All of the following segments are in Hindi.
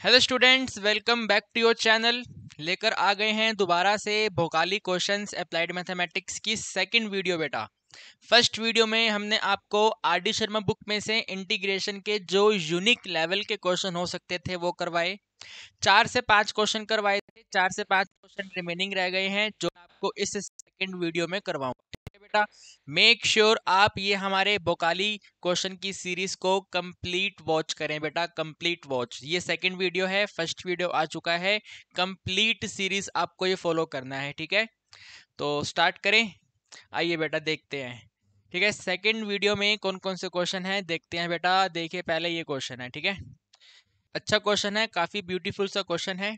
Hello students, welcome back to your channel. लेकर आ गए हैं दोबारा से भोकाली क्वेश्चंस अप्लाइड मैथमेटिक्स की सेकंड वीडियो। बेटा, फर्स्ट वीडियो में हमने आपको आर डी शर्मा बुक में से इंटीग्रेशन के जो यूनिक लेवल के क्वेश्चन हो सकते थे वो करवाए। 4 से 5 क्वेश्चन करवाए थे, 4 से 5 क्वेश्चन रिमेनिंग रह गए हैं जो आपको इस सेकंड वीडियो में करवाऊंगा। ठीक है बेटा, मेक श्योर आप ये हमारे भोकाली क्वेश्चन की सीरीज को कंप्लीट वॉच करें। बेटा कंप्लीट वॉच, ये सेकंड वीडियो है, फर्स्ट वीडियो आ चुका है। कंप्लीट सीरीज आपको ये फॉलो करना है। ठीक है, तो स्टार्ट करें। आइए बेटा देखते हैं। ठीक है, सेकंड वीडियो में कौन कौन से क्वेश्चन हैं देखते हैं। बेटा देखिए, पहले ये क्वेश्चन है। ठीक है, अच्छा क्वेश्चन है, काफी ब्यूटीफुल सा क्वेश्चन है।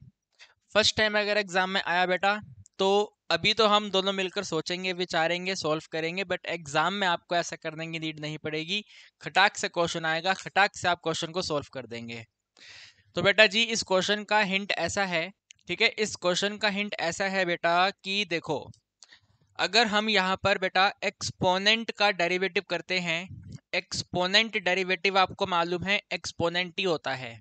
फर्स्ट टाइम अगर एग्जाम में आया बेटा तो अभी तो हम दोनों मिलकर सोचेंगे, विचारेंगे, सॉल्व करेंगे, बट एग्जाम में आपको ऐसा करने की नीड नहीं पड़ेगी। खटाक से क्वेश्चन आएगा, खटाक से आप क्वेश्चन को सॉल्व कर देंगे। तो बेटा जी, इस क्वेश्चन का हिंट ऐसा है। ठीक है, इस क्वेश्चन का हिंट ऐसा है बेटा कि देखो, अगर हम यहाँ पर बेटा एक्सपोनेंट का डेरिवेटिव करते हैं, एक्सपोनेंट डेरिवेटिव आपको मालूम है एक्सपोनेंट ही होता है।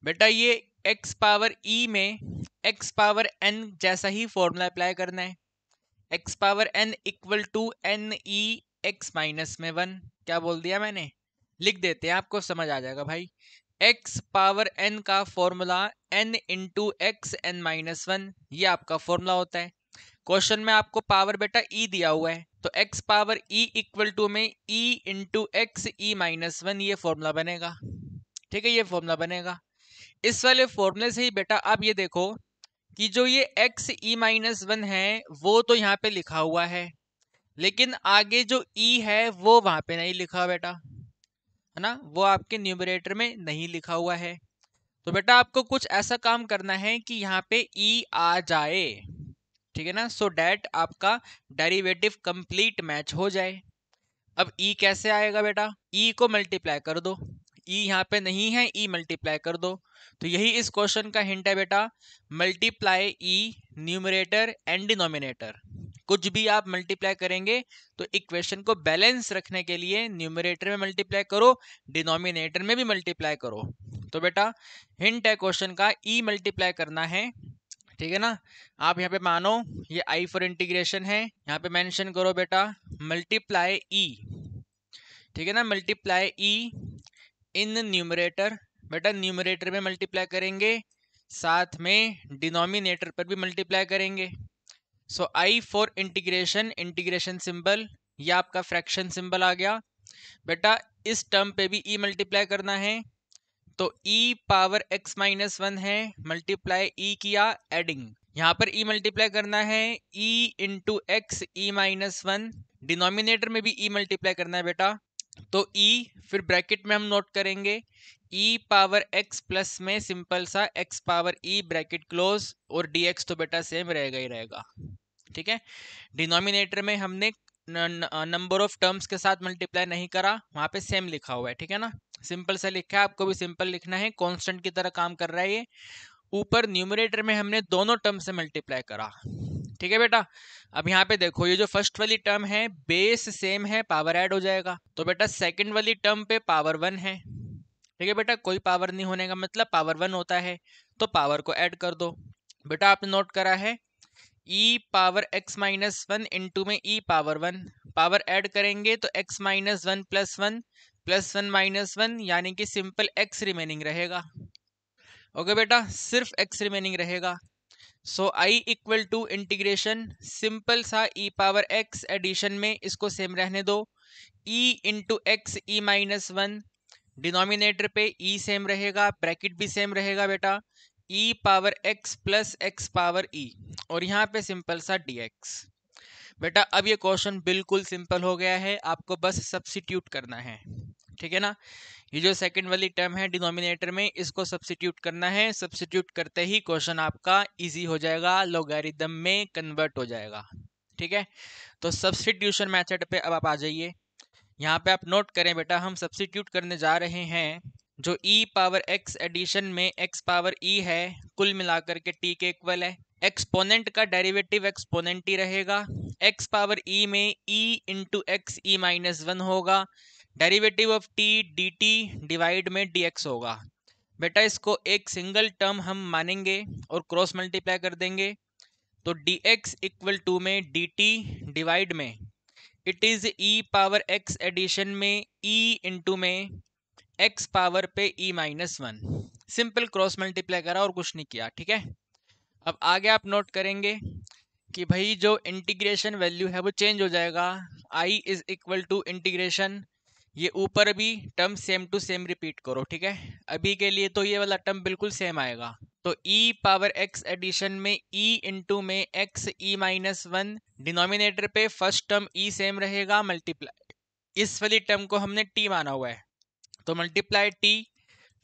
बेटा ये एक्स पावर ई में एक्स पावर एन जैसा ही फॉर्मूला अप्लाई करना है। X power N equal to N E X minus में वन। क्या बोल दिया मैंने, लिख देते हैं, आपको समझ आ जाएगा भाई। एक्स पावर एन का formula N into X N minus one, ये आपका फॉर्मूला होता है। क्वेश्चन में आपको पावर बेटा ई दिया हुआ है, तो X power E equal to में ई इंटू एक्स ई माइनस वन, ये फॉर्मूला बनेगा। ठीक है, ये फॉर्मूला बनेगा। इस वाले फॉर्मूले से ही बेटा आप ये देखो कि जो ये एक्स ई माइनस वन है वो तो यहाँ पे लिखा हुआ है, लेकिन आगे जो ई है वो वहां पे नहीं लिखा बेटा, है ना, वो आपके न्यूमरेटर में नहीं लिखा हुआ है। तो बेटा आपको कुछ ऐसा काम करना है कि यहाँ पे ई आ जाए। ठीक है ना, सो डैट आपका डेरिवेटिव कंप्लीट मैच हो जाए। अब ई कैसे आएगा बेटा, ई को मल्टीप्लाई कर दो। ई यहाँ पे नहीं है, ई मल्टीप्लाई कर दो। तो यही इस क्वेश्चन का हिंट है बेटा, multiply e numerator and denominator. कुछ भी आप मल्टीप्लाई करेंगे तो इक्वेशन को बैलेंस रखने के लिए न्यूमरेटर में मल्टीप्लाई करो, डिनोमिनेटर में भी मल्टीप्लाई करो। तो बेटा हिंट है क्वेश्चन का, ई मल्टीप्लाई करना है। ठीक है ना, आप यहाँ पे मानो ये आई फॉर इंटीग्रेशन है, यहाँ पे मेंशन करो बेटा मल्टीप्लाई ई। ठीक है ना, मल्टीप्लाई ई इन न्यूमरेटर। बेटा न्यूमरेटर में मल्टीप्लाई करेंगे, साथ में डिनोमिनेटर पर भी मल्टीप्लाई करेंगे। सो I for integration, integration symbol, ये आपका फ्रैक्शन सिंबल आ गया। बेटा इस टर्म पे भी ई मल्टीप्लाई करना है, तो ई पावर एक्स माइनस वन है, मल्टीप्लाई ई किया एडिंग, यहाँ पर ई मल्टीप्लाई करना है ई इंटू एक्स ई माइनस वन, डिनोमिनेटर में भी ई मल्टीप्लाई करना है बेटा। तो ई फिर ब्रैकेट में हम नोट करेंगे ई पावर एक्स प्लस में सिंपल सा x power E bracket close, और dx तो बेटा सेम रहेगा ही रहेगा। ठीक है, डिनोमिनेटर में हमने नंबर ऑफ टर्म्स के साथ मल्टीप्लाई नहीं करा, वहां पे सेम लिखा हुआ है। ठीक है ना, सिंपल सा लिखा है, आपको भी सिंपल लिखना है, कांस्टेंट की तरह काम कर रहा है ये। ऊपर न्यूमरेटर में हमने दोनों टर्म से मल्टीप्लाई करा। ठीक है बेटा, अब यहाँ पे देखो, ये जो फर्स्ट वाली टर्म है बेस सेम है, पावर ऐड हो जाएगा, तो बेटा सेकंड वाली टर्म पे पावर वन है। ठीक है बेटा, कोई पावर नहीं होने का मतलब पावर वन होता है, तो पावर को ऐड कर दो। बेटा आपने नोट करा है e power x minus one into में e power one, power add करेंगे तो x minus one plus one minus one, यानी कि सिंपल एक्स रिमेनिंग रहेगा। ओके बेटा, सिर्फ एक्स रिमेनिंग रहेगा। So I equal to integration simple सा ई पावर एक्स एडिशन में इसको सेम रहने दो, ई इंटू एक्स ई माइनस वन, डिनोमिनेटर पे ई सेम रहेगा, ब्रैकेट भी सेम रहेगा बेटा, e power x plus x power e, और यहाँ पे सिंपल सा dx। बेटा अब ये क्वेश्चन बिल्कुल सिंपल हो गया है, आपको बस सब्स्टिट्यूट करना है। ठीक है ना, ये जो सेकंड वाली टर्म है डिनोमिनेटर में, इसको सब्स्टिट्यूट करना है। सब्स्टिट्यूट करते ही क्वेश्चन आपका इजी हो जाएगा, लॉगरिथम में कन्वर्ट हो जाएगा। ठीक है, तो सब्स्टिट्यूशन मेथड पे अब आप आ जाइए। यहाँ पे आप नोट करें बेटा, हम सब्स्टिट्यूट करने जा रहे हैं जो ई पावर एक्स एडिशन में एक्स पावर ई है, कुल मिलाकर के टी के इक्वल है। एक्सपोनेंट का डेरिवेटिव एक्सपोनेंट ही रहेगा, एक्स पावर ई में ई इंटू एक्स ई माइनस वन होगा, derivative of T D T divide में dx होगा। बेटा इसको एक सिंगल टर्म हम मानेंगे और क्रॉस मल्टीप्लाई कर देंगे, तो dx इक्वल टू में dt डिवाइड में it is e power x addition में e इंटू में x पावर पे e minus 1। Simple cross multiply करा और कुछ नहीं किया, ठीक है। अब आगे आप नोट करेंगे कि भाई जो इंटीग्रेशन वैल्यू है वो चेंज हो जाएगा, i is equal to integration, ये ऊपर भी term same to same repeat करो, ठीक है। अभी के लिए तो ये वाला टर्म बिल्कुल सेम आएगा, तो e पावर x एडिशन में e इंटू में x e माइनस 1, डिनोमिनेटर पे फर्स्ट टर्म e सेम रहेगा, मल्टीप्लाई इस वाली टर्म को हमने t माना हुआ है, तो मल्टीप्लाई t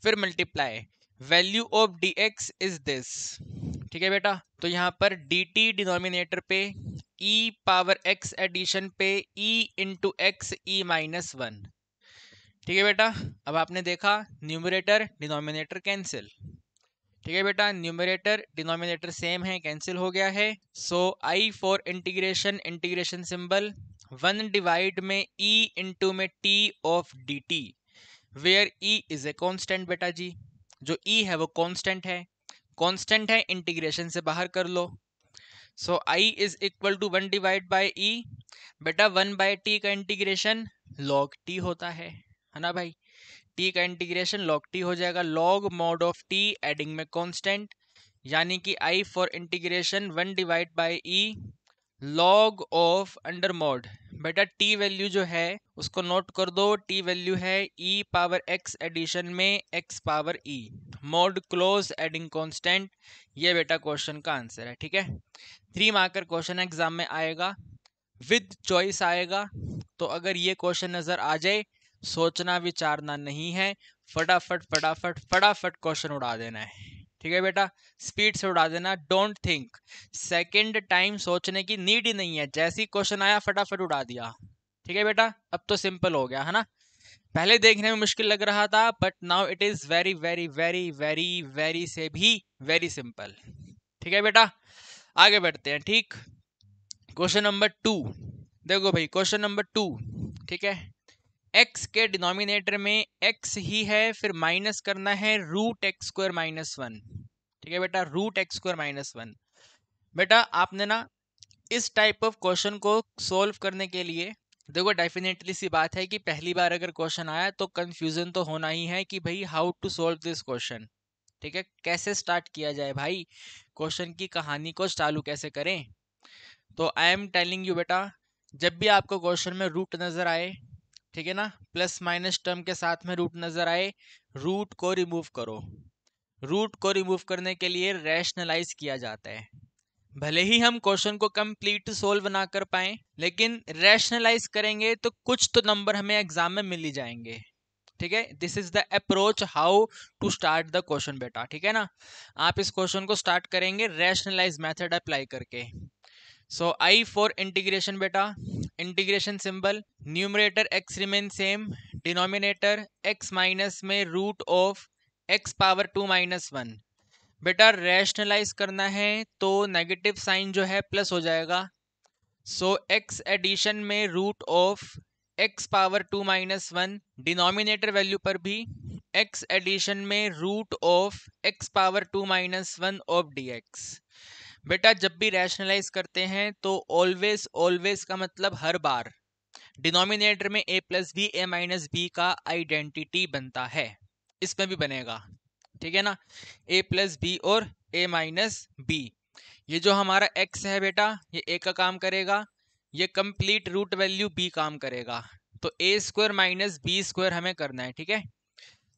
फिर multiply value of dx is this, ठीक है बेटा। तो यहाँ पर dt डिनोमिनेटर पे e पावर x एडिशन पे e into x e minus 1, ठीक है बेटा। अब आपने देखा न्यूमरेटर डिनोमिनेटर कैंसिल, ठीक है बेटा, न्यूमरेटर डिनोमिनेटर सेम है, कैंसिल हो गया है। So I for integration, integration symbol 1 divide में e इंटू में t of dt, where e is a constant बेटा जी, जो e है वो कांस्टेंट है, कांस्टेंट है इंटीग्रेशन से बाहर कर लो। So i is equal to 1 divide by e, बेटा 1 बाय t का इंटीग्रेशन log t होता है ना भाई, t का इंटीग्रेशन log t हो जाएगा, log mod of t adding में कांस्टेंट, यानी कि i for integration 1 divide by e log of under mod, बेटा t वैल्यू जो है उसको नोट कर दो, t वैल्यू है e पावर x एडिशन में x power e, mod close adding constant, ये बेटा क्वेश्चन का आंसर है, ठीक है। 3 मार्कर क्वेश्चन एग्जाम में आएगा, विद चॉइस आएगा, तो अगर ये क्वेश्चन नजर आ जाए सोचना विचारना नहीं है, फटाफट फटाफट फटाफट क्वेश्चन उड़ा देना है, ठीक है बेटा, स्पीड से उड़ा देना, डोंट थिंक, सेकंड टाइम सोचने की नीड ही नहीं है, जैसी क्वेश्चन आया फटाफट उड़ा दिया, ठीक है बेटा। अब तो सिंपल हो गया है ना, पहले देखने में मुश्किल लग रहा था, but now it is very very very very very से भी वेरी सिंपल, ठीक है बेटा। आगे बढ़ते हैं, ठीक। क्वेश्चन नंबर 2 देखो भाई, क्वेश्चन नंबर 2, ठीक है। x के डिनोमिनेटर में x ही है, फिर माइनस करना है रूट एक्स स्क्वायर माइनस 1, ठीक है बेटा, रूट एक्स स्क्वायर माइनस 1। बेटा आपने ना इस टाइप ऑफ क्वेश्चन को सोल्व करने के लिए, देखो डेफिनेटली सी बात है कि पहली बार अगर क्वेश्चन आया तो कंफ्यूजन तो होना ही है कि भाई how to solve this question, ठीक है, कैसे स्टार्ट किया जाए भाई, क्वेश्चन की कहानी को चालू कैसे करें। तो आई एम टेलिंग यू बेटा, जब भी आपको क्वेश्चन में रूट नजर आए, ठीक है ना, प्लस माइनस टर्म के साथ में रूट नजर आए, रूट को रिमूव करो। रूट को रिमूव करने के लिए रैशनलाइज किया जाता है, भले ही हम क्वेश्चन को कंप्लीट सोल्व ना कर पाए, लेकिन रैशनलाइज करेंगे तो कुछ तो नंबर हमें एग्जाम में मिल ही जाएंगे, ठीक है। This is the approach how to start the question बेटा, ठीक है ना। आप इस क्वेश्चन को स्टार्ट करेंगे रैशनलाइज मेथड अप्लाई करके। सो आई फॉर इंटीग्रेशन बेटा, integration symbol, numerator x remain same, denominator x minus में root of x power 2 minus 1, बेटा रैशनलाइज करना है तो नेगेटिव साइन जो है प्लस हो जाएगा, सो x एडिशन में root of x power 2 minus 1, denominator value पर भी x एडिशन में root of x power 2 minus 1 of dx। बेटा जब भी रैशनलाइज करते हैं तो ऑलवेज, ऑलवेज का मतलब हर बार डिनोमिनेटर में a plus B A minus B का आइडेंटिटी बनता है, इसमें भी बनेगा, ठीक है ना, a प्लस बी और a माइनस बी। ये जो हमारा x है बेटा ये a का काम करेगा, ये कंप्लीट रूट वैल्यू b काम करेगा, तो a square minus B square हमें करना है, ठीक है।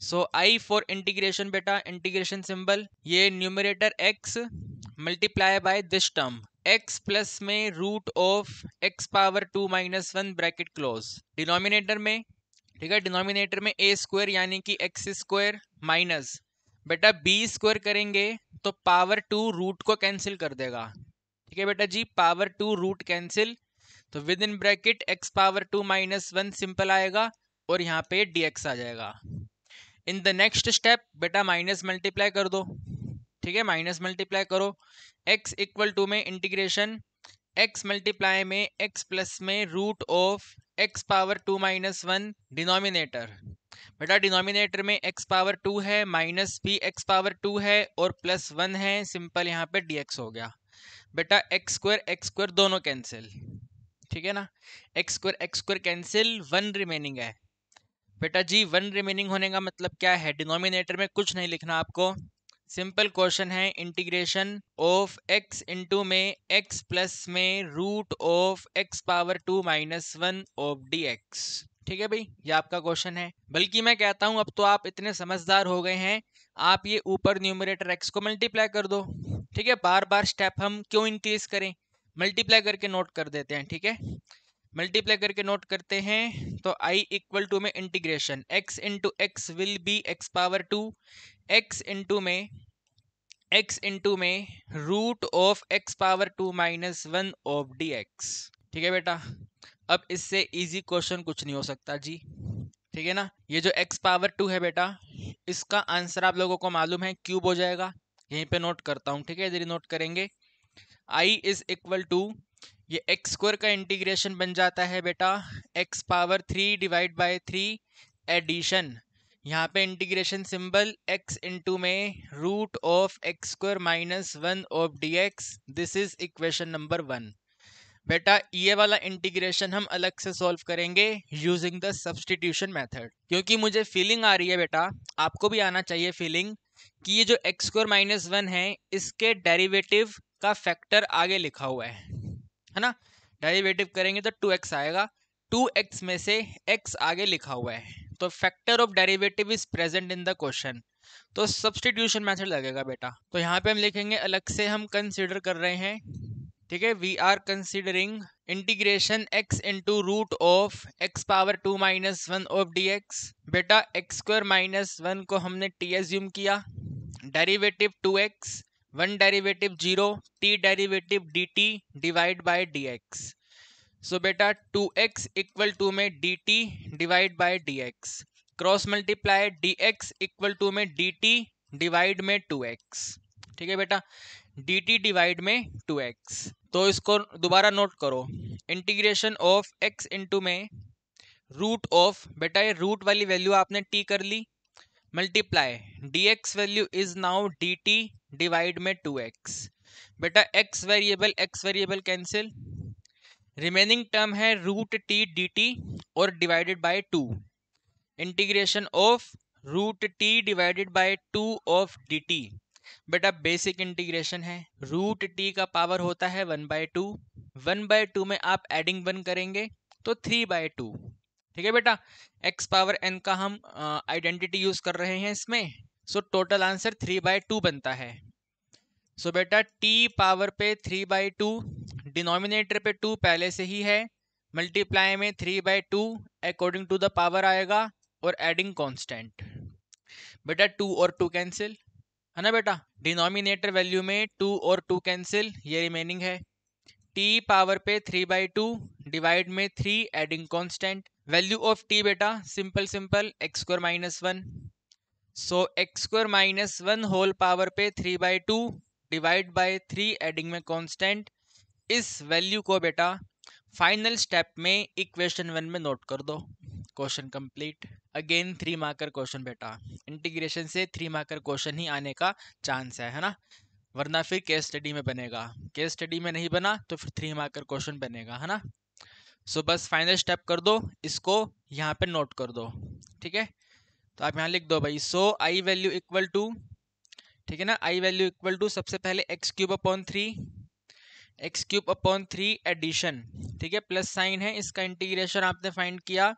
सो आई फॉर इंटीग्रेशन बेटा, इंटीग्रेशन सिंबल, ये numerator x multiply by this term x plus में root of x power 2 minus 1 bracket close, denominator में, ठीक है, डिनोमिनेटर में a स्क्वायर यानी कि x स्क्वायर माइनस, बेटा b स्क्वायर करेंगे तो पावर 2 रूट को कैंसिल कर देगा, ठीक है बेटा जी, पावर 2 रूट कैंसिल, तो within bracket x power 2 minus 1 simple आएगा और यहाँ पे dx आ जाएगा। इन द नेक्स्ट स्टेप बेटा माइनस मल्टीप्लाई कर दो, ठीक है, माइनस मल्टीप्लाई करो, x इक्वल टू में इंटीग्रेशन x मल्टीप्लाई में x प्लस में root of x power 2 minus 1 denominator, बेटा डिनोमिनेटर में x पावर 2 है, माइनस भी x पावर 2 है और प्लस 1 है, सिंपल यहाँ पे dx हो गया। बेटा x स्क्वायर दोनों कैंसिल, ठीक है ना, x स्क्वायर कैंसिल, 1 रिमेनिंग है। बेटा जी 1 रिमेनिंग होने का मतलब क्या है, डिनोमिनेटर में कुछ नहीं लिखना आपको, सिंपल क्वेश्चन है, इंटीग्रेशन ऑफ x इंटू में x प्लस में root of x power 2 minus 1 of dx। ठीक है भाई, ये आपका क्वेश्चन है। बल्कि मैं कहता हूं अब तो आप इतने समझदार हो गए हैं, आप ये ऊपर न्यूमरेटर x को मल्टीप्लाई कर दो। ठीक है, बार बार स्टेप हम क्यों इंक्रीज करें, मल्टीप्लाई करके नोट कर देते हैं। ठीक है, मल्टीप्लाई करके नोट करते हैं, तो i इक्वल टू में integration x into x will be x power 2, x into में root of x power 2 minus 1 of dx। ठीक है बेटा, अब इससे इजी क्वेश्चन कुछ नहीं हो सकता जी। ठीक है ना, ये जो x पावर 2 है बेटा, इसका आंसर आप लोगों को मालूम है क्यूब हो जाएगा, यहीं पे नोट करता हूँ। ठीक है, इधर नोट करेंगे, i इज इक्वल टू, ये x स्क्वायर का इंटीग्रेशन बन जाता है बेटा x power 3 divide by 3 addition, यहाँ पे इंटीग्रेशन सिंबल x इंटू में root of x square minus 1 of dx, this is equation number 1। बेटा ये वाला इंटीग्रेशन हम अलग से सॉल्व करेंगे यूजिंग द सब्स्टिट्यूशन मेथड, क्योंकि मुझे फीलिंग आ रही है बेटा, आपको भी आना चाहिए फीलिंग, कि ये जो x स्क्वायर माइनस 1 है इसके डेरिवेटिव का फैक्टर आगे लिखा हुआ है ना, डेरिवेटिव करेंगे तो 2x आएगा, 2x में से x आगे लिखा हुआ है, तो factor of derivative is present in the question, तो सब्स्टिट्यूशन मेथड लगेगा बेटा। तो यहाँ पे हम लिखेंगे, अलग से हम कंसीडर कर रहे हैं, ठीक है, we are considering integration x into root of x power 2 minus 1 of dx। बेटा x स्क्वायर माइनस 1 को हमने t एज्यूम किया, derivative 2x, 1 derivative 0, t derivative dt divide by dx। So बेटा 2x इक्वल टू में dt divide by dx, cross multiply dx equal to में dt डिवाइड में 2x। ठीक है बेटा, dt डिवाइड में 2x, तो इसको दोबारा नोट करो, इंटीग्रेशन ऑफ x इंटू में रूट ऑफ, बेटा ये रूट वाली वैल्यू आपने t कर ली, multiply dx value is now dt divide में 2x। बेटा x variable cancel, remaining term है रूट t dt और divided by 2, integration of root t divided by 2 of dt। बेटा बेसिक इंटीग्रेशन है, रूट t का पावर होता है 1/2, 1/2 में आप एडिंग 1 करेंगे तो 3/2। ठीक है बेटा, x पावर n का हम आइडेंटिटी यूज कर रहे हैं इसमें, सो टोटल आंसर 3/2 बनता है। सो बेटा t पावर पे 3/2, डिनोमिनेटर पे 2 पहले से ही है, मल्टीप्लाई में 3/2 अकॉर्डिंग टू द पावर आएगा और एडिंग कांस्टेंट। बेटा 2 और 2 कैंसिल है ना बेटा, डिनोमिनेटर वैल्यू में 2 और 2 कैंसिल, ये रिमेनिंग है, t पावर पे 3/2 डिवाइड में 3 adding constant, value of t बेटा simple x square minus 1, so x square minus 1 whole power पे 3/2 डिवाइड बाय 3 एडिंग में कांस्टेंट। इस वैल्यू को बेटा फाइनल स्टेप में इक्वेशन 1 में नोट कर दो, question complete. Again 3 marker question बेटा, इंटीग्रेशन से 3 मार्कर क्वेश्चन ही आने का चांस है ना, वरना फिर केस स्टडी में बनेगा, केस स्टडी में नहीं बना तो फिर 3 मार्कर क्वेश्चन बनेगा, है ना। सो बस फाइनल स्टेप कर दो, इसको यहाँ पे नोट कर दो। ठीक है, तो आप यहाँ लिख दो भाई, सो आई वैल्यू इक्वल टू, ठीक है ना, आई वैल्यू इक्वल टू सबसे पहले x³ अपॉन 3 एडिशन, ठीक है, प्लस साइन है, इसका इंटीग्रेशन आपने फाइंड किया,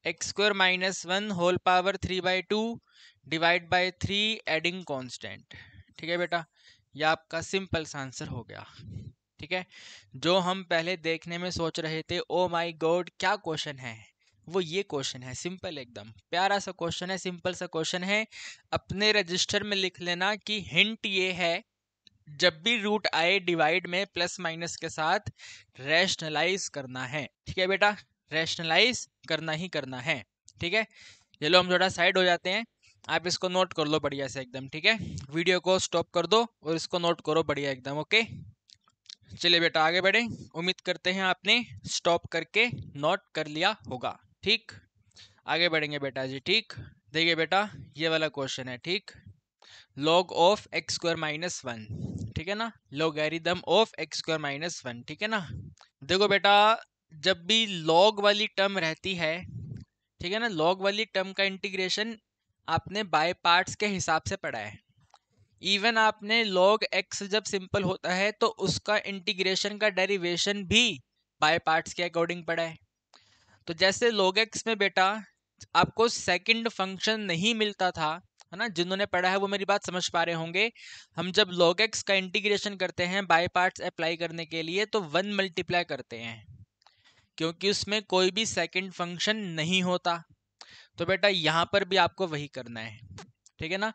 x square minus 1 whole power 3/2 divide by 3 adding constant. ठीक है बेटा, ये आपका सिंपल सा आंसर हो गया। ठीक है, जो हम पहले देखने में सोच रहे थे ओ माय गॉड क्या क्वेश्चन है, वो ये क्वेश्चन है, सिंपल एकदम प्यारा सा क्वेश्चन है, सिंपल सा क्वेश्चन है। अपने रजिस्टर में लिख लेना कि हिंट ये है, जब भी रूट आए डिवाइड में प्लस माइनस के साथ रैशनलाइज करना है। ठीक है बेटा, रैशनलाइज करना ही करना है। ठीक है, चलो हम थोड़ा साइड हो जाते हैं, आप इसको नोट कर लो बढ़िया से एकदम। ठीक है, वीडियो को स्टॉप कर दो और इसको नोट करो बढ़िया एकदम। ओके, चलिए बेटा आगे बढ़े, उम्मीद करते हैं आपने स्टॉप करके नोट कर लिया होगा। ठीक, आगे बढ़ेंगे बेटा जी। ठीक, देखिए बेटा ये वाला क्वेश्चन है। ठीक, log of x square minus one, ठीक है ना, logarithm of x square minus one, ठीक है ना। देखो बेटा, जब भी log वाली टर्म रहती है, ठीक है ना, log वाली टर्म का इंटीग्रेशन आपने बाय पार्ट्स के हिसाब से पढ़ा है। इवन आपने log x जब सिंपल होता है तो उसका इंटीग्रेशन का डेरिवेशन भी बाय पार्ट्स के अकॉर्डिंग पढ़ा है। तो जैसे log x में बेटा आपको सेकंड फंक्शन नहीं मिलता था, है ना, जिन्होंने पढ़ा है वो मेरी बात समझ पा रहे होंगे। हम जब log x का इंटीग्रेशन करते हैं बाय पार्ट्स अप्लाई करने के लिए तो 1 मल्टीप्लाई करते हैं, क्योंकि उसमें कोई भी सेकंड फंक्शन नहीं होता। तो बेटा यहाँ पर भी आपको वही करना है, ठीक है ना।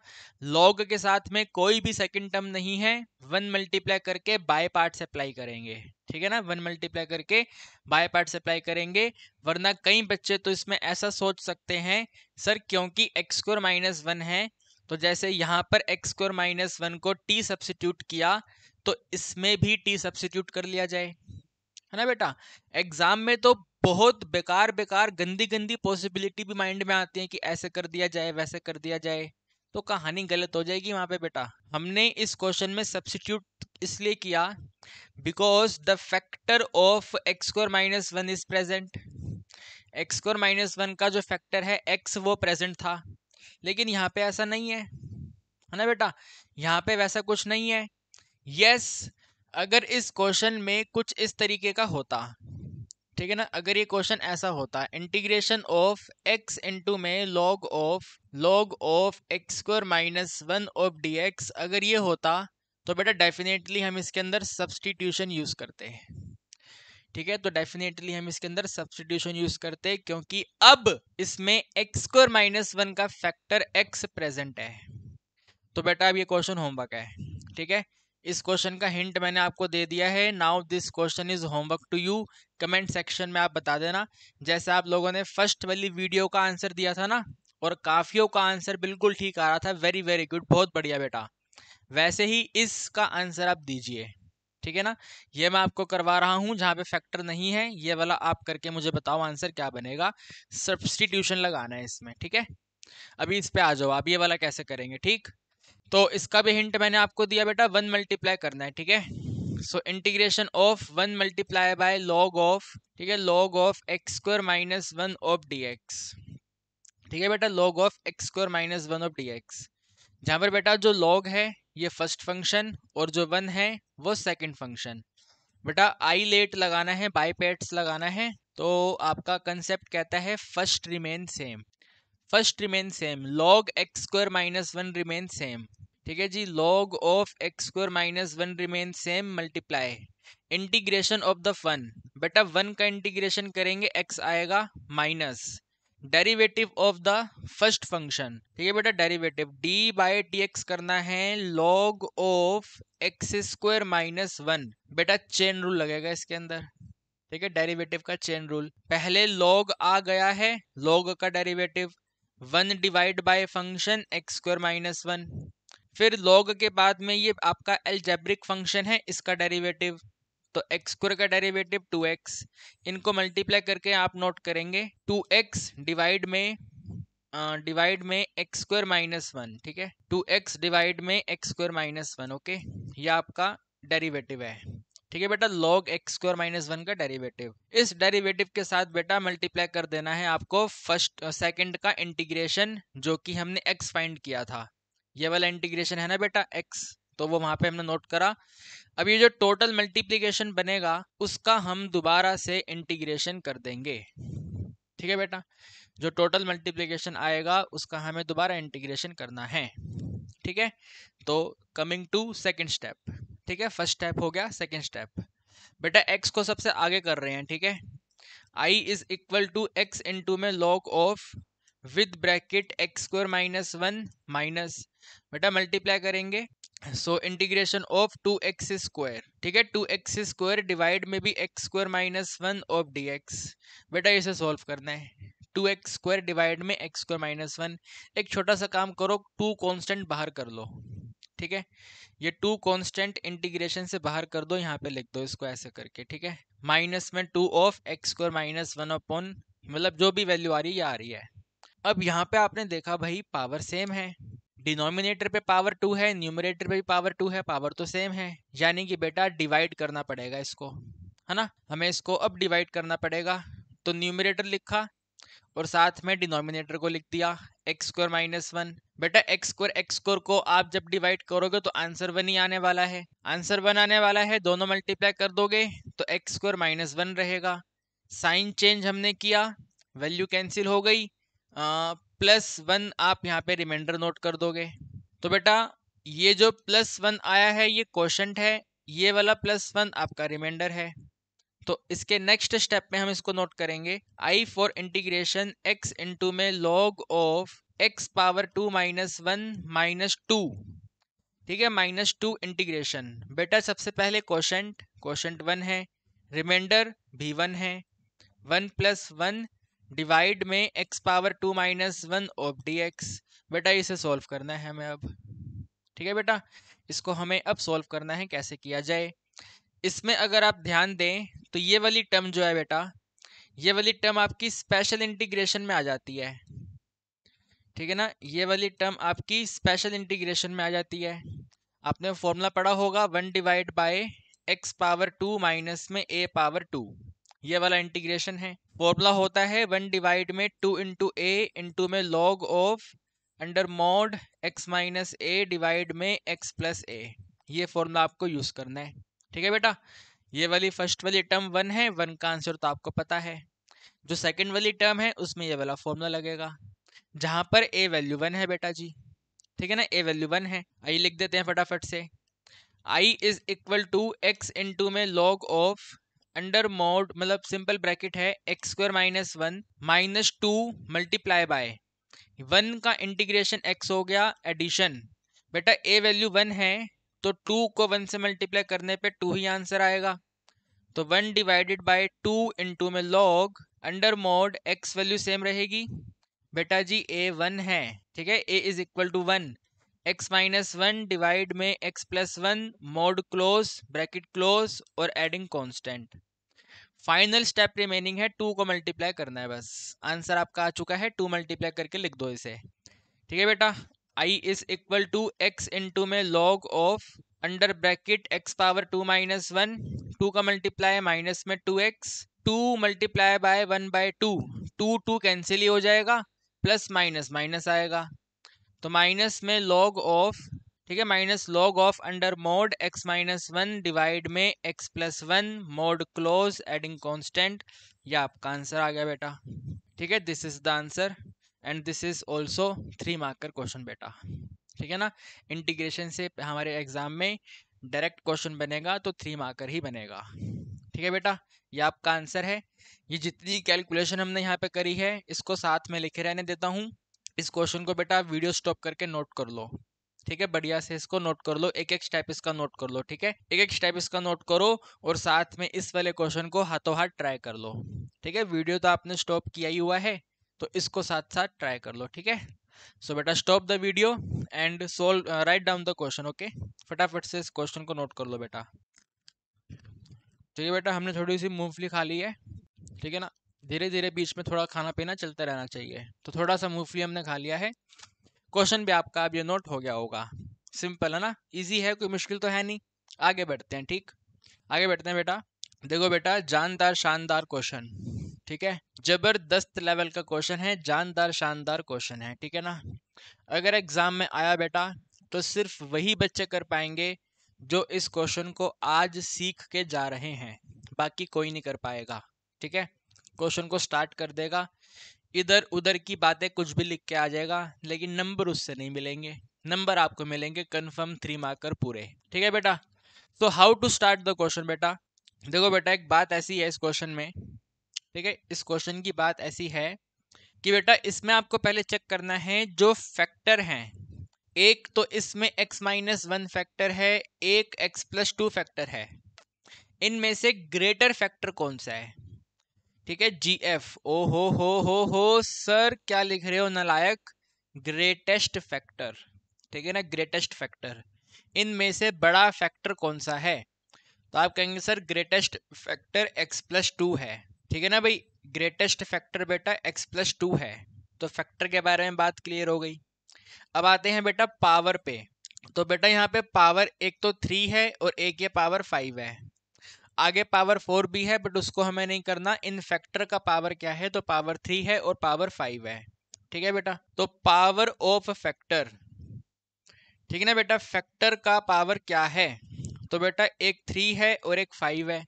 log के साथ में कोई भी सेकंड टर्म नहीं है, 1 मल्टीप्लाई करके बाय पार्ट्स अप्लाई करेंगे, ठीक है ना, 1 मल्टीप्लाई करके बाय पार्ट्स अप्लाई करेंगे। वरना कई बच्चे तो इसमें ऐसा सोच सकते हैं, सर क्योंकि एक्स स्क्वायर माइनस वन है, तो जैसे यहाँ पर एक्स स्क्वायर माइनस वन को टी सब्सिट्यूट किया तो इसमें भी टी सब्सिट्यूट कर लिया जाए, है ना बेटा। एग्जाम में तो बहुत बेकार बेकार गंदी गंदी पॉसिबिलिटी भी माइंड में आती है कि ऐसे कर दिया जाए वैसे कर दिया जाए, तो कहानी गलत हो जाएगी वहां पे बेटा। हमने इस क्वेश्चन में सब्स्टिट्यूट इसलिए किया because the factor of x square minus one is present. X square minus one का जो फैक्टर है एक्स वो प्रेजेंट था, लेकिन यहाँ पे ऐसा नहीं है ना बेटा, यहाँ पे वैसा कुछ नहीं है। यस, अगर इस क्वेश्चन में कुछ इस तरीके का होता, ठीक है ना, अगर ये क्वेश्चन ऐसा होता, इंटीग्रेशन ऑफ x इनटू में log of x square minus one of D x, अगर ये होता तो बेटा डेफिनेटली हम इसके अंदर सब्सटीट्यूशन यूज करते हैं, ठीक है। तो डेफिनेटली हम इसके अंदर सब्सटीट्यूशन यूज करते हैं, क्योंकि अब इसमें एक्स स्क्वायर माइनस वन का फैक्टर x प्रेजेंट है। तो बेटा अब ये क्वेश्चन होमवर्क है, ठीक है। इस क्वेश्चन का हिंट मैंने आपको दे दिया है। Now this question is homework to you. Comment section में आप बता देना, जैसे आप लोगों ने फर्स्ट वाली वीडियो का आंसर दिया था ना, और काफियों का आंसर बिल्कुल ठीक आ रहा था, वेरी वेरी गुड, बहुत बढ़िया बेटा, वैसे ही इसका आंसर आप दीजिए, ठीक है ना। ये मैं आपको करवा रहा हूं, जहां पे फैक्टर नहीं है ये वाला आप करके मुझे बताओ आंसर क्या बनेगा। सब्स्टिट्यूशन लगाना है इसमें, ठीक है। अभी इस पे आ जाओ, आप ये वाला कैसे करेंगे। ठीक, तो इसका भी हिंट मैंने आपको दिया बेटा, 1 मल्टीप्लाई करना है, ठीक है। So integration of 1 multiply by log of, ठीक है, log of x square minus one of D x, ठीक है बेटा, log of x square minus one of D x. जहां पर बेटा जो log है ये फर्स्ट फंक्शन और जो 1 है वो सेकंड फंक्शन। बेटा आई लेट लगाना है, बाई पेट्स लगाना है, तो आपका कंसेप्ट कहता है first remain same, first remain same, log x square minus one remain same, ठीक है जी। log of x square minus one remain same multiply integration of the one, बेटा वन का इंटीग्रेशन करेंगे x आएगा minus derivative of the first function, ठीक है बेटा, derivative d by D x करना है log of x square minus one, बेटा चेन रूल लगेगा इसके अंदर, ठीक है, डेरिवेटिव का चेन रूल। पहले log आ गया है, log का derivative 1 divide bye function x square minus one, फिर log के बाद में ये आपका एल्जेब्रिक फंक्शन है, इसका डेरिवेटिव, तो एक्स स्क्वायर का डेरिवेटिव 2x, इनको मल्टीप्लाई करके आप नोट करेंगे 2x डिवाइड में एक्स स्क्वायर माइनस वन, ठीक है, 2x डिवाइड में x square minus one, okay, ये आपका डेरिवेटिव है, ठीक है बेटा, log x square minus one का डेरिवेटिव। इस डेरिवेटिव के साथ बेटा मल्टीप्लाई कर देना है आपको फर्स्ट सेकंड का इंटीग्रेशन, जो कि हमने x फाइंड किया था, ये वाला इंटीग्रेशन है ना बेटा x, तो वो वहां पे हमने नोट करा। अब ये जो टोटल मल्टीप्लिकेशन बनेगा उसका हम दोबारा से इंटीग्रेशन कर देंगे, ठीक है बेटा, जो टोटल मल्टीप्लिकेशन आएगा उसका हमें दोबारा इंटीग्रेशन करना है, ठीक है। तो कमिंग टू सेकंड स्टेप, ठीक है, फर्स्ट स्टेप हो गया, सेकंड स्टेप बेटा x को सबसे आगे कर रहे हैं, ठीक है, i is equal to x into में log of with bracket x square minus one minus, बेटा मल्टीप्लाई करेंगे, so integration of 2x square, ठीक है, 2x स्क्वायर डिवाइड में भी x square minus one of D x, बेटा इसे सॉल्व करना है, 2x स्क्वायर डिवाइड में एक्स स्क्वायर माइनस वन। एक छोटा सा काम करो, 2 कांस्टेंट बाहर कर लो, ठीक है, ये 2 कांस्टेंट इंटीग्रेशन से बाहर कर दो, यहाँ पे लिख दो इसको ऐसे करके, ठीक है, माइनस में 2 of x square minus one upon, मतलब जो भी वैल्यू आ रही है ये आ रही है, अब यहाँ पे आपने देखा भाई पावर सेम है, डिनोमिनेटर पे पावर 2 है, न्यूमरेटर पे भी पावर 2 है, पावर तो सेम है, यानी कि बेटा डिवाइड करना पड़ेगा इसको, है ना। हमें इसको अब डिवाइड करना पड़ेगा, तो न्यूमरेटर लिखा और साथ में डिनोमिनेटर को लिख दिया एक्स स्क्वायर माइनस वन। बेटा एक्स स्क्वायर को आप जब डिवाइड करोगे तो आंसर 1 ही आने वाला है, आंसर 1 आने वाला है, दोनों मल्टीप्लाई कर दोगे तो एक्स स्क्वायर माइनस वन रहेगा। साइन चेंज हमने किया, वैल्यू कैंसिल हो गई, प्लस वन आप यहाँ पे रिमाइंडर नोट कर दोगे। तो बेटा ये जो प्लस वन आया है ये क्वोशंट है, ये वाला प्लस वन आपका रिमाइंडर है। तो इसके नेक्स्ट स्टेप में हम इसको नोट करेंगे, आई फॉर इंटीग्रेशन एक्स इंटू में log of x power 2 minus one minus to, ठीक है, माइनस टू इंटीग्रेशन। बेटा सबसे पहले क्वोशंट वन है, रिमाइंडर भी वन है, वन प्लस वन डिवाइड में x power 2 minus one of D x. बेटा इसे सॉल्व करना है हमें अब, ठीक है बेटा, इसको हमें अब सॉल्व करना है, कैसे किया जाए। इसमें अगर आप ध्यान दें तो ये वाली टर्म जो है बेटा, ये वाली टर्म आपकी स्पेशल इंटीग्रेशन में आ जाती है, ठीक है ना, ये वाली टर्म आपकी स्पेशल इंटीग्रेशन में आ जाती है। आपने फॉर्मूला पढ़ा होगा, one divide by x power 2 minus में ए पावर 2, ये वाला इंटीग्रेशन है। फॉर्मूला होता है वन डिवाइड में 2 इंटू ए इंटू में log of under mod x minus A divide में एक्स प्लस ए, ये फॉर्मूला आपको यूज करना है, ठीक है बेटा। ये वाली फर्स्ट वाली टर्म वन है, वन का आंसर तो आपको पता है। जो सेकंड वाली टर्म है उसमें ये वाला फॉर्मूला लगेगा, जहां पर ए वैल्यू वन है बेटा जी, ठीक है ना, ए वैल्यू वन है। आई लिख देते हैं फटाफट से, I is equal to x into में लॉग ऑफ अंडर मोड, मतलब सिंपल ब्रैकेट है, x square minus one minus two multiply by one का इंटीग्रेशन एक्स हो गया एडिशन। बेटा ए वैल्यू वन है तो टू को वन से मल्टीप्लाई करने पे टू ही आंसर आएगा, तो one divided by two into में log under mod x value same रहेगी। बेटा जी ए वन है, ठीक है, A is equal to one, x minus one divide में x plus one mod close bracket close और adding constant. Final step remaining है, टू को मल्टीप्लाई करना है बस, आंसर आपका आ चुका है, टू मल्टीप्लाई करके लिख दो इसे, ठीक है बेटा। I is equal to x into में log of under bracket x power 2 minus one, two का मल्टीप्लाई माइनस में 2x, two multiply by one by two, two two cancel ही हो जाएगा, प्लस माइनस माइनस आएगा, तो माइनस में लॉग ऑफ, ठीक है, minus log of under mod x minus one divide में x plus one mod close adding constant, ये आपका आंसर आ गया बेटा, ठीक है, this is the answer and this is also 3 marker question बेटा, ठीक है ना। इंटीग्रेशन से हमारे एग्जाम में डायरेक्ट क्वेश्चन बनेगा तो 3 मार्कर ही बनेगा, ठीक है बेटा, ये आपका आंसर है। ये जितनी कैलकुलेशन हमने यहाँ पे करी है इसको साथ में लिखे रहने देता हूँ, इस क्वेश्चन को बेटा वीडियो स्टॉप करके नोट कर लो, ठीक है, बढ़िया से इसको नोट कर लो, एक एक स्टेप इसका नोट कर लो, ठीक है, एक एक स्टेप इसका नोट करो और साथ में इस वाले क्वेश्चन को हाथों हाथ ट्राई कर लो, ठीक है। वीडियो तो आपने स्टॉप किया ही हुआ है तो इसको साथ साथ ट्राई कर लो, ठीक है। सो बेटा stop the video and solve, write down the question, okay, फटाफट से इस क्वेश्चन को नोट कर लो बेटा। ठीक है बेटा, हमने थोड़ी सी मूंगफली खा ली है, ठीक है ना, धीरे धीरे बीच में थोड़ा खाना पीना चलता रहना चाहिए, तो थोड़ा सा मूंगफली हमने खा लिया है। क्वेश्चन भी आपका अब ये नोट हो गया होगा, सिंपल है ना, इजी है, कोई मुश्किल तो है नहीं। आगे बढ़ते हैं, ठीक, आगे बढ़ते हैं बेटा। देखो बेटा जानदार शानदार क्वेश्चन, ठीक है, जबरदस्त लेवल का क्वेश्चन है, जानदार शानदार क्वेश्चन है, ठीक है ना। अगर एग्जाम में आया बेटा तो सिर्फ वही बच्चे कर पाएंगे जो इस क्वेश्चन को आज सीख के जा रहे हैं, बाकी कोई नहीं कर पाएगा, ठीक है। क्वेश्चन को स्टार्ट कर देगा, इधर उधर की बातें कुछ भी लिख के आ जाएगा, लेकिन नंबर उससे नहीं मिलेंगे, नंबर आपको मिलेंगे कंफर्म 3 मार्कर पूरे, ठीक है बेटा। तो how to start the question बेटा, देखो बेटा एक बात ऐसी है इस क्वेश्चन में, ठीक है, इस क्वेश्चन की बात ऐसी है कि बेटा इसमें आपको पहले चेक करना है जो फैक्टर हैं, एक तो इसमें x माइनस वन फैक्टर है, एक x प्लस टू फैक्टर है, इनमें से ग्रेटर फैक्टर कौन सा है, ठीक है, GF, ओ हो सर क्या लिख रहे हो नालायक, ग्रेटेस्ट फैक्टर, ठीक है ना, ग्रेटेस्ट फैक्टर, इनमें से बड़ा फैक्टर कौन सा है, तो आप कहेंगे sir greatest factor x plus two है, ठीक है ना भाई, ग्रेटेस्ट फैक्टर बेटा x प्लस टू है, तो फैक्टर के बारे में बात क्लियर हो गई। अब आते हैं बेटा पावर पे। तो बेटा यहाँ पे पावर एक तो 3 है और एक ये पावर 5 है। आगे पावर 4 भी है बट उसको हमें नहीं करना। इन फैक्टर का पावर क्या है, तो पावर 3 है और पावर 5 है। ठीक है बेटा, तो पावर ऑफ फैक्टर, ठीक है ना बेटा, फैक्टर का पावर क्या है, तो बेटा एक 3 है और एक 5 है।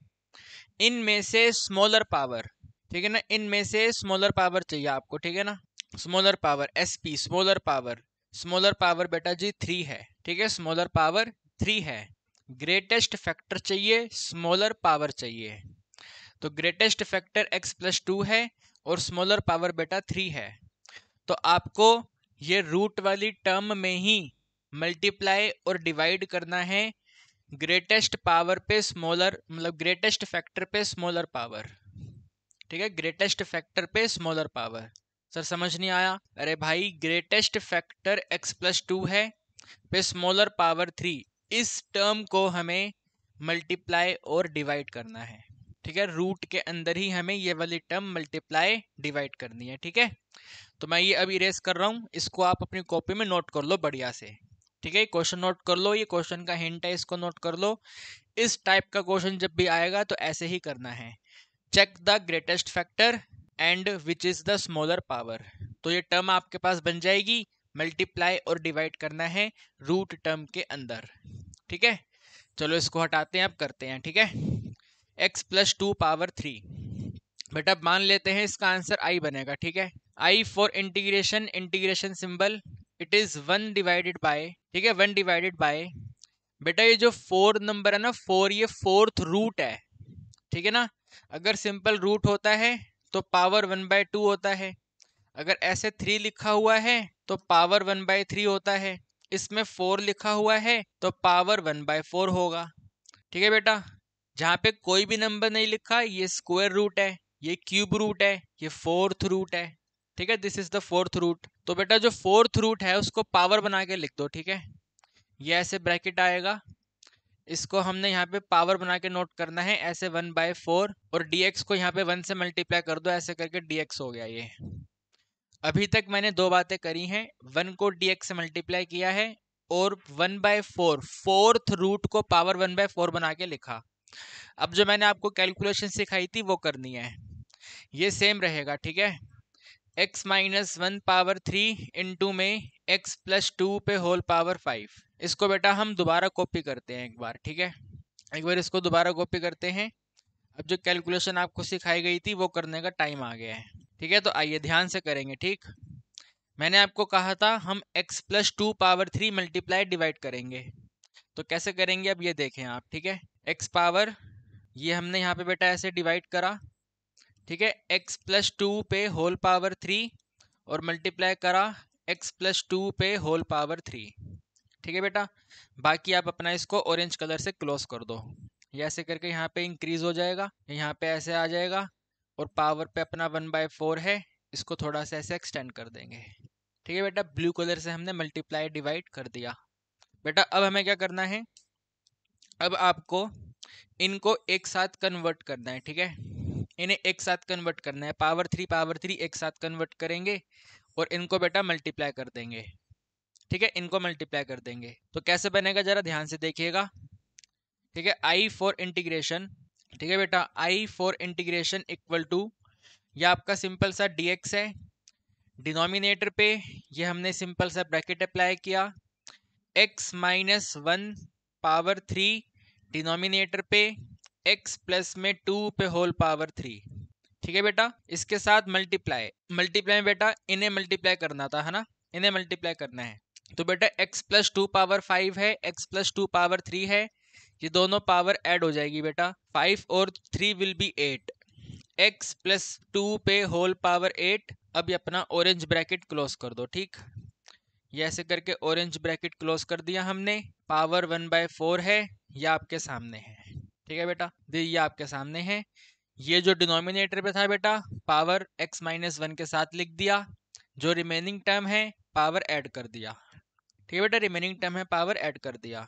इनमें से स्मॉलर पावर, ठीक है ना, इनमें से स्मॉलर पावर चाहिए आपको, ठीक है ना। Smaller power SP, smaller power बेटा जी 3 है, ठीक है, स्मॉलर पावर 3 है। ग्रेटेस्ट फैक्टर चाहिए, स्मॉलर पावर चाहिए। तो ग्रेटेस्ट फैक्टर x प्लस 2 है और स्मॉलर पावर बेटा 3 है। तो आपको ये रूट वाली टर्म में ही मल्टीप्लाई और डिवाइड करना है ग्रेटेस्ट पावर पे स्मॉलर, मतलब ग्रेटेस्ट फैक्टर पे स्मॉलर पावर। ठीक है, ग्रेटेस्ट फैक्टर पे स्मॉलर पावर। सर समझ नहीं आया? अरे भाई ग्रेटेस्ट फैक्टर x प्लस 2 है पे स्मॉलर पावर 3, इस टर्म को हमें मल्टीप्लाई और डिवाइड करना है। ठीक है, रूट के अंदर ही हमें ये वाली टर्म मल्टीप्लाई डिवाइड करनी है। ठीक है, तो मैं ये अब इरेज कर रहा हूँ, इसको आप अपनी कॉपी में नोट कर लो बढ़िया से। ठीक है, क्वेश्चन नोट कर लो, ये क्वेश्चन का हिंट है, इसको नोट कर लो। इस टाइप का क्वेश्चन जब भी आएगा तो ऐसे ही करना है, check the greatest factor and which is the smaller power. तो ये टर्म आपके पास बन जाएगी, मल्टीप्लाई और डिवाइड करना है रूट टर्म के अंदर। ठीक है, चलो इसको हटाते हैं, अब करते हैं। ठीक है, x प्लस 2 पावर 3, बेटा मान लेते हैं इसका आंसर i बनेगा। ठीक है, i for integration, integration symbol, it is 1 divided by, ठीक है, 1 डिवाइडेड बाय, बेटा ये जो 4 नंबर है ना, 4, ये फोर्थ रूट है। ठीक है ना, अगर सिंपल रूट होता है तो पावर 1/2 होता है, अगर ऐसे 3 लिखा हुआ है तो पावर 1/3 होता है, इसमें 4 लिखा हुआ है तो पावर 1/4 होगा। ठीक है बेटा, जहाँ पे कोई भी नंबर नहीं लिखा, ये स्क्वायर रूट है, ये क्यूब रूट है, ये फोर्थ रूट है। ठीक है, this is the fourth root. तो बेटा जो फोर्थ रूट है उसको पावर बना के लिख दो। ठीक है, ये ऐसे ब्रैकेट आएगा, इसको हमने यहाँ पे पावर बना के नोट करना है ऐसे 1/4, और dx को यहाँ पे 1 से मल्टीप्लाई कर दो, ऐसे करके dx हो गया ये। अभी तक मैंने दो बातें करी हैं, 1 को dx से मल्टीप्लाई किया है और 1/4 फोर्थ रूट को पावर 1/4 बना के लिखा। अब जो मैंने आपको कैलकुलेशन सिखाई थी वो करनी है, ये सेम रहेगा। ठीक है, x माइनस 1 पावर 3 इंटू में x प्लस 2 पे होल पावर 5। इसको बेटा हम दोबारा कॉपी करते हैं एक बार। ठीक है, एक बार इसको दोबारा कॉपी करते हैं। अब जो कैलकुलेशन आपको सिखाई गई थी वो करने का टाइम आ गया है। ठीक है, तो आइए ध्यान से करेंगे। ठीक, मैंने आपको कहा था हम x plus 2 power 3 multiply divide करेंगे, तो कैसे करेंगे अब ये देखें आप। ठीक है, x पावर, ये हमने यहाँ पे बेटा ऐसे डिवाइड करा। ठीक है, x प्लस 2 पे होल पावर 3 और मल्टीप्लाई करा x प्लस 2 पे होल पावर 3। ठीक है बेटा, बाकी आप अपना इसको ऑरेंज कलर से क्लोज कर दो, ये ऐसे करके यहाँ पे इंक्रीज हो जाएगा, यहाँ पे ऐसे आ जाएगा, और पावर पे अपना 1/4 है, इसको थोड़ा सा ऐसे एक्सटेंड कर देंगे। ठीक है बेटा, ब्लू कलर से हमने मल्टीप्लाई डिवाइड कर दिया। बेटा अब हमें क्या करना है, अब आपको इनको एक साथ कन्वर्ट करना है। ठीक है, इन्हें एक साथ कन्वर्ट करना है, पावर 3 एक साथ कन्वर्ट करेंगे और इनको बेटा मल्टीप्लाई कर देंगे। ठीक है, इनको मल्टीप्लाई कर देंगे, तो कैसे बनेगा जरा ध्यान से देखिएगा। ठीक है, आई फॉर इंटीग्रेशन, ठीक है बेटा, आई फॉर इंटीग्रेशन इक्वल टू, ये आपका सिंपल सा dx है, डिनोमिनेटर पे ये हमने सिंपल सा ब्रैकेट अप्लाई किया, x माइनस 1 पावर 3 डिनोमिनेटर पे x प्लस में 2 पे होल पावर 3। ठीक है बेटा, इसके साथ मल्टीप्लाई, मल्टीप्लाई बेटा इन्हें मल्टीप्लाई करना था, है ना, इन्हें मल्टीप्लाई करना है। तो बेटा x प्लस 2 पावर 5 है, x प्लस 2 पावर 3 है, ये दोनों पावर ऐड हो जाएगी बेटा, 5 और 3 विल बी 8, x प्लस 2 पे होल पावर 8। अब ये अपना ऑरेंज ब्रैकेट क्लोज कर दो। ठीक, ये ऐसे करके ऑरेंज ब्रैकेट क्लोज कर दिया हमने, पावर 1/4 है, ये आपके सामने है। ठीक है बेटा, ये आपके सामने है, ये जो डिनोमिनेटर पे था बेटा पावर x माइनस 1 के साथ लिख दिया, जो रिमेनिंग टर्म है पावर ऐड कर दिया। ठीक है बेटा, रिमेनिंग टर्म है पावर ऐड कर दिया।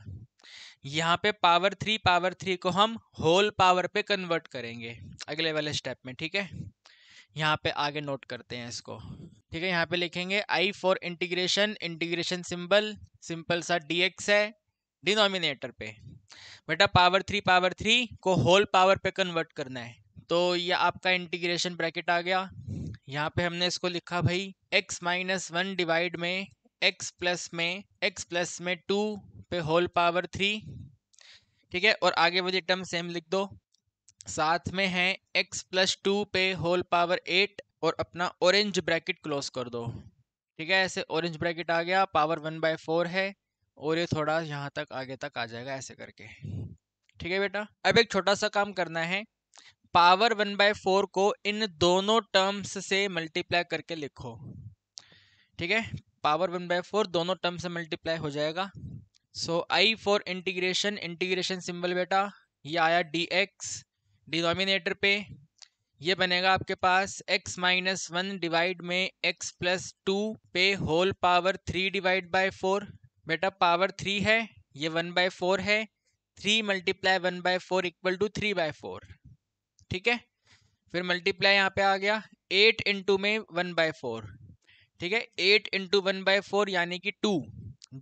यहाँ पे पावर 3 को हम होल पावर पे कन्वर्ट करेंगे अगले वाले स्टेप में। ठीक है, यहाँ पे आगे नोट करते हैं इसको। ठीक है, यहाँ पे लिखेंगे I for integration, integration symbol simple सा dx है डिनोमिनेटर पे। बेटा पावर थ्री को होल पावर पे कन्वर्ट करना है, तो ये आपका इंटीग्रेशन ब्रैकेट आ गया। यहाँ पे हमने इसको लिखा भाई x माइनस वन डिवाइड में x प्लस में 2 पे होल पावर 3। ठीक है, और आगे वाली टर्म सेम लिख दो, साथ में है x प्लस 2 पे होल पावर 8 और अपना ऑरेंज ब्रैकेट क्लोज कर दो। ठीक है, ऐसे ऑरेंज ब्रैकेट आ गया, पावर 1/4 है और ये थोड़ा यहाँ तक आगे तक आ जाएगा ऐसे करके। ठीक है बेटा, अब एक छोटा सा काम करना है, पावर 1/4 को इन दोनों टर्म्स से मल्टीप्लाई करके लिखो। ठीक है, पावर 1/4 दोनों टर्म से मल्टीप्लाई हो जाएगा। सो I for integration, integration symbol बेटा ये आया dx डिनोमिनेटर पे, ये बनेगा आपके पास x माइनस वन डिवाइड में x प्लस 2 पे होल पावर 3 डिवाइड बाय 4। बेटा पावर 3 है, ये 1/4 है, 3 मल्टीप्लाई 1/4 इक्वल टू 3/4। ठीक है, फिर मल्टीप्लाई यहाँ पे आ गया 8 इंटू में 1/4। ठीक है, 8 इंटू 1/4 यानी कि 2।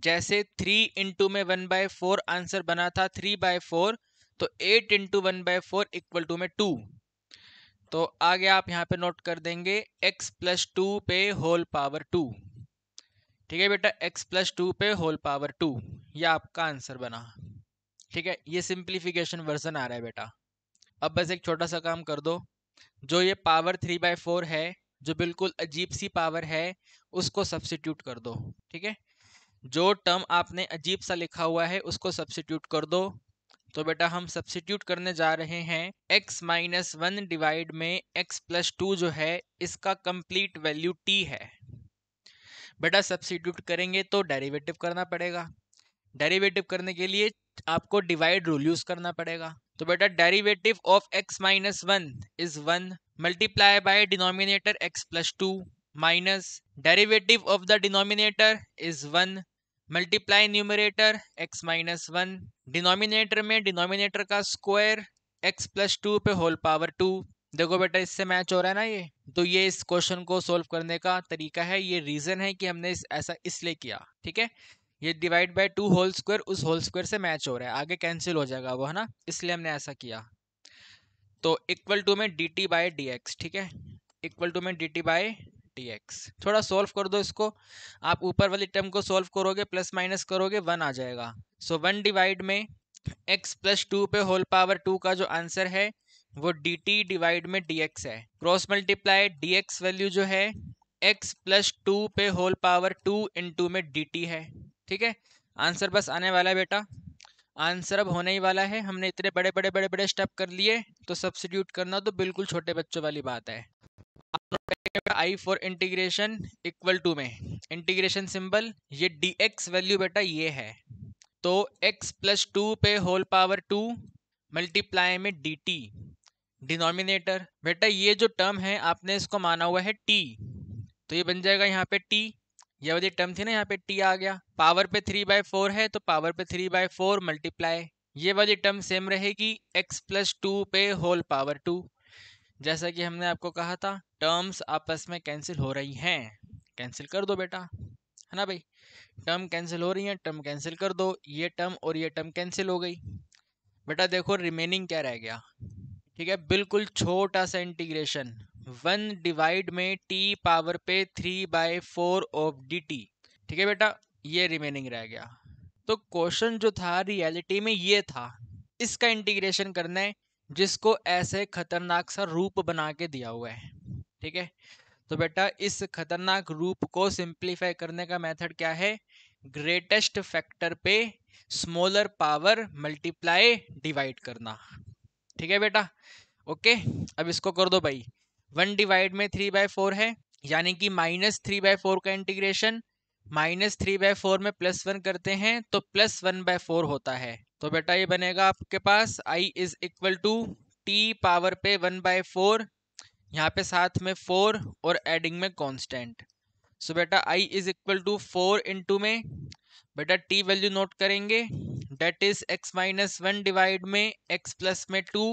जैसे 3 इंटू में 1/4 आंसर बना था 3/4, तो 8 इंटू 1/4 इक्वल टू में 2। तो आगे आप यहाँ पे नोट कर देंगे x प्लस 2 पे होल पावर 2। ठीक है बेटा, x प्लस 2 पे होल पावर 2, यह आपका आंसर बना। ठीक है, ये सिंप्लीफिकेशन वर्जन आ रहा है बेटा। अब बस एक छोटा सा काम कर दो, जो ये पावर 3/4 है, जो बिल्कुल अजीब सी पावर है, उसको सब्सिट्यूट कर दो। ठीक है, जो टर्म आपने अजीब सा लिखा हुआ है उसको सब्सिट्यूट कर दो। तो बेटा हम सब्सिट्यूट करने जा रहे हैं x माइनस वन डिवाइड में x प्लस 2 जो है इसका कंप्लीट वैल्यू t है। बेटा सब्सिट्यूट करेंगे तो डेरिवेटिव करना पड़ेगा, डेरिवेटिव करने के लिए आपको डिवाइड रूल यूज करना पड़ेगा। तो बेटा derivative of x minus one is 1 multiply by denominator x plus 2 minus derivative of the denominator is 1 multiply numerator x minus one, denominator में डिनोमिनेटर का स्क्वायर x प्लस 2 पे होल पावर 2। देखो बेटा इससे मैच हो रहा है ना ये, तो ये इस क्वेश्चन को सोल्व करने का तरीका है, ये रीजन है कि हमने ऐसा इसलिए किया। ठीक है, ये डिवाइड बाय 2 होल स्क्वायर उस होल स्क्वायर से मैच हो रहा है, आगे कैंसिल हो जाएगा वो, है ना, इसलिए हमने ऐसा किया। तो इक्वल टू में dt बाय dx। ठीक है, इक्वल टू में dt बाय dx। थोड़ा सोल्व कर दो इसको, आप ऊपर वाली टर्म को सोल्व करोगे प्लस माइनस करोगे 1 आ जाएगा। सो 1 डिवाइड में x प्लस 2 पे होल पावर 2 का जो आंसर है वो dt डिवाइड में dx है। क्रॉस मल्टीप्लाई dx वैल्यू जो है x प्लस 2 पे होल पावर 2 इंटू में dt है। ठीक है, आंसर बस आने वाला है बेटा, आंसर अब होने ही वाला है। हमने इतने बड़े बड़े बड़े बड़े स्टेप कर लिए, तो सब्स्टिट्यूट करना तो बिल्कुल छोटे बच्चों वाली बात है। आई फॉर इंटीग्रेशन इक्वल टू में इंटीग्रेशन सिंबल ये dx वैल्यू बेटा ये है, तो x प्लस 2 पे होल पावर 2 मल्टीप्लाई में dt डिनोमिनेटर। बेटा ये जो टर्म है आपने इसको माना हुआ है t, तो ये बन जाएगा यहाँ पे t, ये वाली टर्म थी ना यहाँ पे t आ गया, पावर पे 3/4 है तो पावर पे 3/4 मल्टीप्लाई, ये वाली टर्म सेम रहेगी x प्लस 2 पे होल पावर 2। जैसा कि हमने आपको कहा था टर्म्स आपस में कैंसिल हो रही हैं, कैंसिल कर दो बेटा, है ना भाई, टर्म कैंसिल हो रही है, टर्म कैंसिल कर दो, ये टर्म और ये टर्म कैंसिल हो गई। बेटा देखो रिमेनिंग क्या रह गया। ठीक है, बिल्कुल छोटा सा इंटीग्रेशन 1 डिवाइड में t पावर पे 3/4 ऑफ dt। ठीक है बेटा, ये रिमेनिंग रह गया। तो क्वेश्चन जो था रियलिटी में ये था, इसका इंटीग्रेशन करना है जिसको ऐसे खतरनाक सा रूप बना के दिया हुआ है। ठीक है, तो बेटा इस खतरनाक रूप को सिंप्लीफाई करने का मेथड क्या है, ग्रेटेस्ट फैक्टर पे स्मॉलर पावर मल्टीप्लाई डिवाइड करना। ठीक है बेटा, ओके। अब इसको कर दो भाई, 1 डिवाइड में 3/4 है, यानी कि -3/4 का इंटीग्रेशन, -3/4 में +1 करते हैं तो +1/4 होता है। तो बेटा ये बनेगा आपके पास i is equal to t power पे 1/4, यहाँ पे साथ में 4 और एडिंग में कांस्टेंट। सो बेटा i is equal to 4 into में बेटा t वैल्यू नोट करेंगे, that is x minus one divide में x प्लस में 2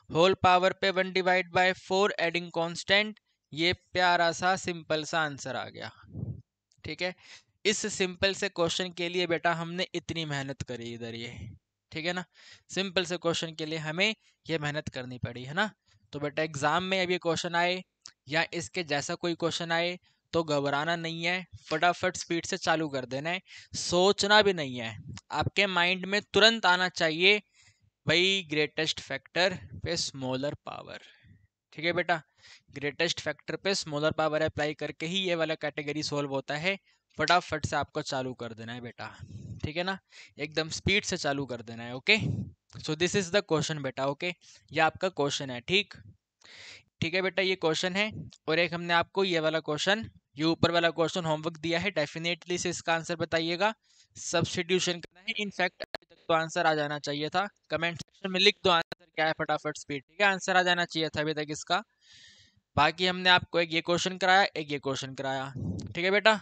होल पावर पे 1 डिवाइड बाय 4 एडिंग कांस्टेंट, ये प्यारा सा सिंपल सा आंसर आ गया। ठीक है, इस सिंपल से क्वेश्चन के लिए बेटा हमने इतनी मेहनत करी इधर ये। ठीक है ना, सिंपल से क्वेश्चन के लिए हमें ये मेहनत करनी पड़ी है ना। तो बेटा एग्जाम में अब ये क्वेश्चन आए या इसके जैसा कोई क्वेश्चन आए तो घबराना नहीं है, फटाफट स्पीड से चालू कर देना है, सोचना भी नहीं है। आपके माइंड में तुरंत आना चाहिए भाई ग्रेटेस्ट फैक्टर पे स्मॉलर पावर। ठीक है बेटा, ग्रेटेस्ट फैक्टर पे स्मॉलर पावर अप्लाई करके ही ये वाला कैटेगरी सॉल्व होता है। फटाफट से आपको चालू कर देना है बेटा। ठीक है ना, एकदम स्पीड से चालू कर देना है। Okay, so this is the question बेटा। ओके, ये आपका क्वेश्चन है। ठीक, ठीक है बेटा, ये क्वेश्चन है। और एक हमने आपको ये वाला क्वेश्चन, ये ऊपर वाला क्वेश्चन होमवर्क दिया है, डेफिनेटली से इसका आंसर बताइएगा। सब्स्टिट्यूशन करना है, इनफैक्ट अभी तक तो आंसर आ जाना चाहिए था। कमेंट सेक्शन में लिख दो आंसर क्या है फटाफट स्पीड। ठीक है, आंसर आ जाना चाहिए था अभी तक इसका। बाकी हमने आपको एक ये क्वेश्चन कराया, एक ये क्वेश्चन कराया। ठीक है बेटा,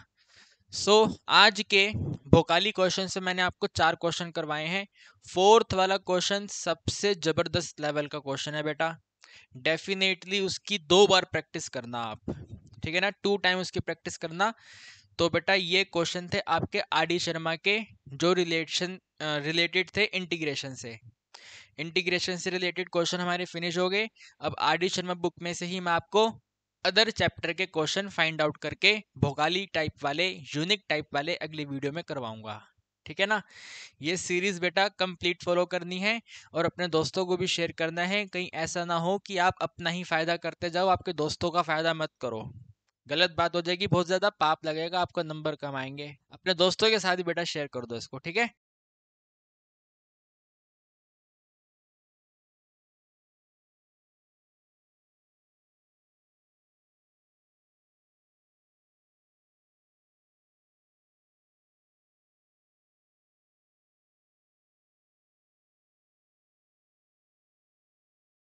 सो आज के भोकाली क्वेश्चन से मैंने आपको 4 क्वेश्चन करवाए हैं। फोर्थ वाला क्वेश्चन सबसे जबरदस्त लेवल का क्वेश्चन है बेटा, डेफिनेटली उसकी 2 बार प्रैक्टिस करना आप। ठीक है ना, 2 टाइम उसकी प्रैक्टिस करना। तो बेटा ये क्वेश्चन थे आपके आर डी शर्मा के, जो रिलेटेड थे इंटीग्रेशन से। इंटीग्रेशन से रिलेटेड क्वेश्चन हमारे फिनिश हो गए। अब आर डी शर्मा बुक में से ही मैं आपको अदर चैप्टर के क्वेश्चन फाइंड आउट करके भोगाली टाइप वाले, यूनिक टाइप वाले अगली वीडियो में करवाऊंगा। ठीक है ना, ये सीरीज बेटा कंप्लीट फॉलो करनी है और अपने दोस्तों को भी शेयर करना है। कहीं ऐसा ना हो कि आप अपना ही फायदा करते जाओ, आपके दोस्तों का फायदा मत करो। गलत बात हो जाएगी, बहुत ज्यादा पाप लगेगा, आपका नंबर कम आएंगे। अपने दोस्तों के साथ ही बेटा शेयर कर दो इसको। ठीक है।